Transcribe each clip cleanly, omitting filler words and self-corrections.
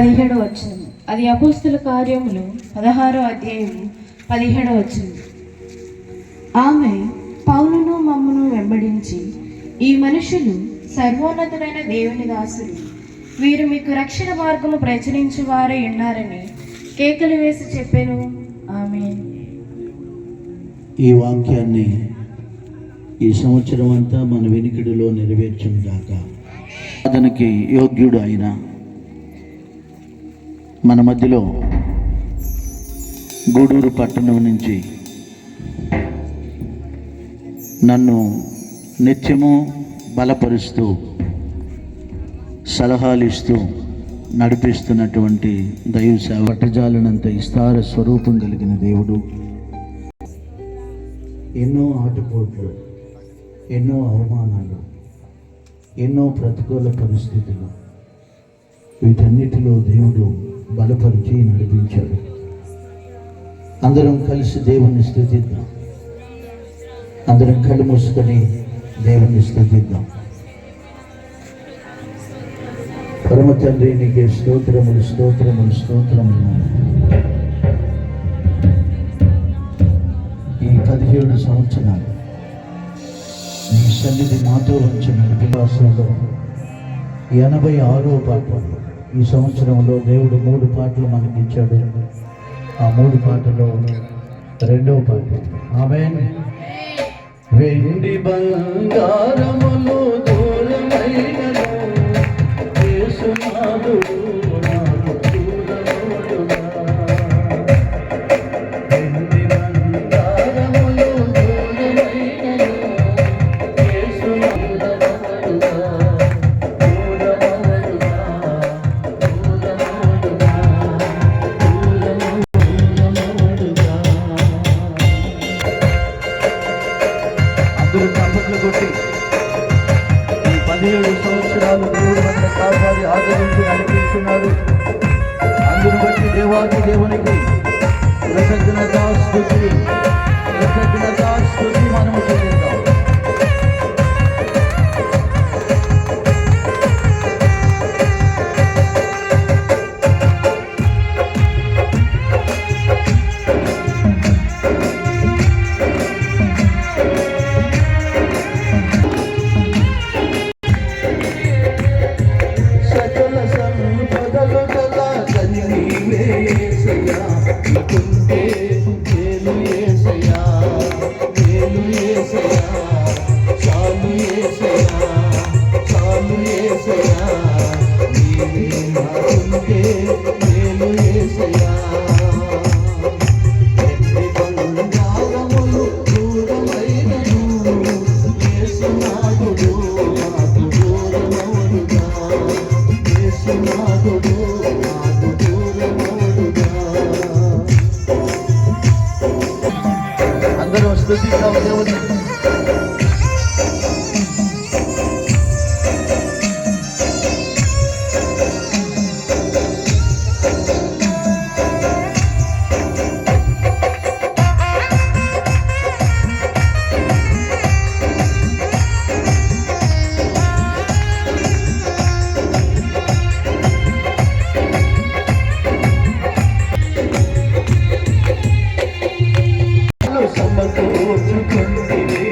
17వ వచనం. అది అపోస్తుల కార్యములు 16వ అధ్యాయము 17వ వచనం. ఆమె పౌలును మమ్మును వెంబడించి, ఈ మనుషులు సర్వోన్నతుడైన దేవుని దాసులు, వీరు మీకు రక్షణ మార్గము ప్రచురించు వారే ఉన్నారని కేకలు వేసి చెప్పెను. ఆమేన్. ఈ వాక్యాన్ని ఈ సంవత్సరం అంతా మన వినికిడిలో నెరవేర్చుగాక. అతనికి యోగ్యుడు అయిన మన మధ్యలో గూడూరు పట్టణం నుంచి నన్ను నిత్యము బలపరుస్తూ సలహాలు ఇస్తూ నడిపిస్తున్నటువంటి దైవ సేవ, పట్టజాలనంత విస్తార స్వరూపం కలిగిన దేవుడు, ఎన్నో ఆటుపోట్లు, ఎన్నో అవమానాలు, ఎన్నో ప్రతికూల పరిస్థితులు, వీటన్నిటిలో దేవుడు బలపరిచి నడిపించాడు. అందరం కలిసి దేవుణ్ణి స్తుతిద్దాం. అందరం కళ్ళు మూసుకొని దేవుణ్ణి స్తుతిద్దాం. పరమ తండ్రి, నీకే స్తోత్రములు స్తోత్రములు స్తోత్రములు. ఈ 17 సంవత్సరాలు నీ సన్నిధి మాతో ఉంచి నడిపివాసంలో 86వ పాట. ఈ సంవత్సరంలో దేవుడు 3 పాటలు మనకి ఇచ్చాడు. ఆ 3 పాటలో 2వ పాట ఆమేన్. వెండి బంగారములు దూరమైనను యేసునాథుడు నాకు దూరముడుగా. వెండి బంగారములు దూరమైనను యేసునాథుడు దూరముడుగా. అందరూ చప్పట్లు కొట్టి ఈ 17 సంవత్సరాలు దేవుడు మన కాపాడి ఆదరించి నడిపిస్తున్నాడు. అందును బట్టి దేవాది దేవునికి కృతజ్ఞతాస్తుతి మనము చెల్లిద్దాం. అందరూ స్తుతిద్దాం దేవుని. సమకూర్చుకుంటివే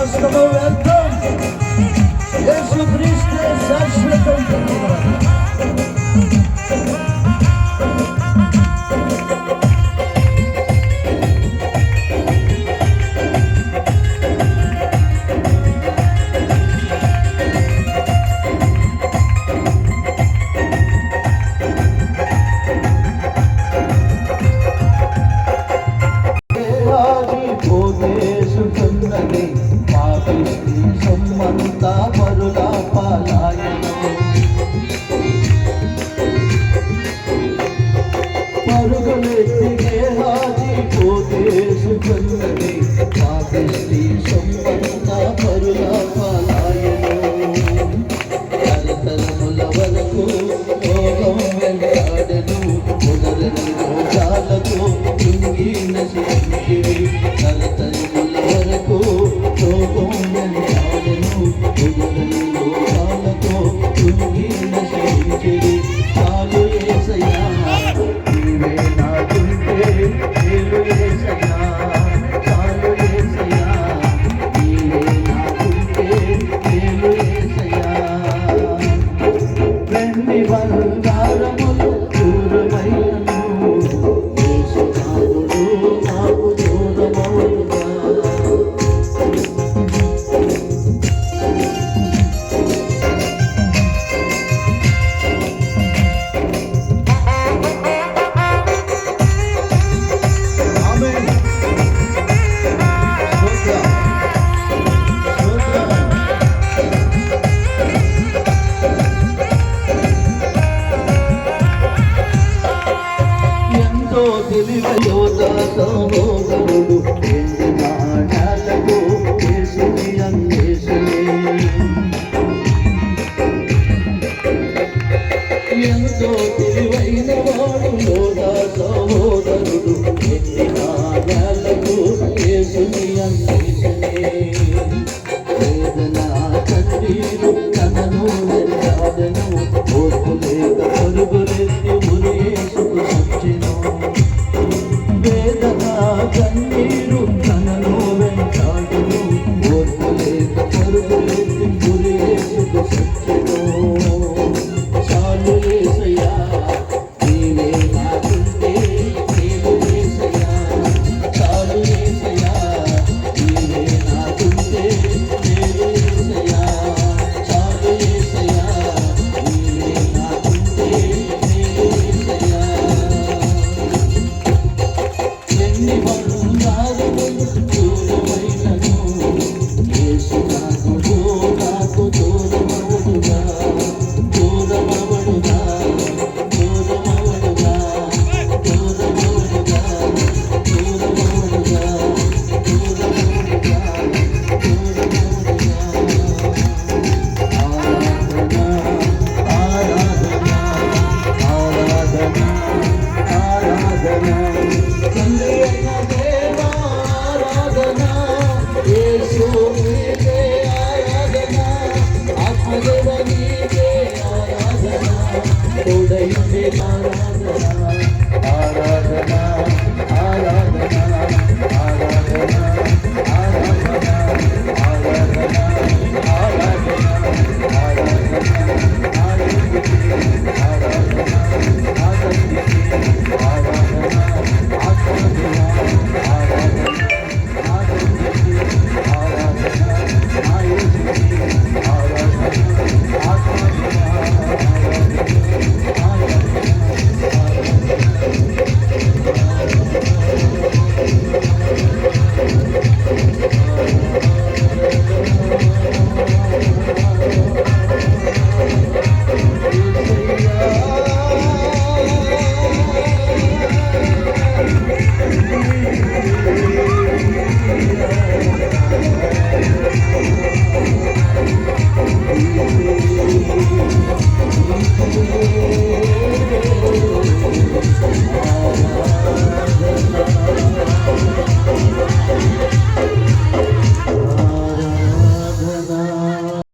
సమస్తము వ్యర్థం. యేసుక్రీస్తే శాశ్వతం. పోగేసుకున్నది పాపిష్టి సొమ్మంతా పరుల పాలాయను. పరుగులెత్తి గేహాజీ పోగేసుకున్నది పాపిష్టి సొమ్మంతా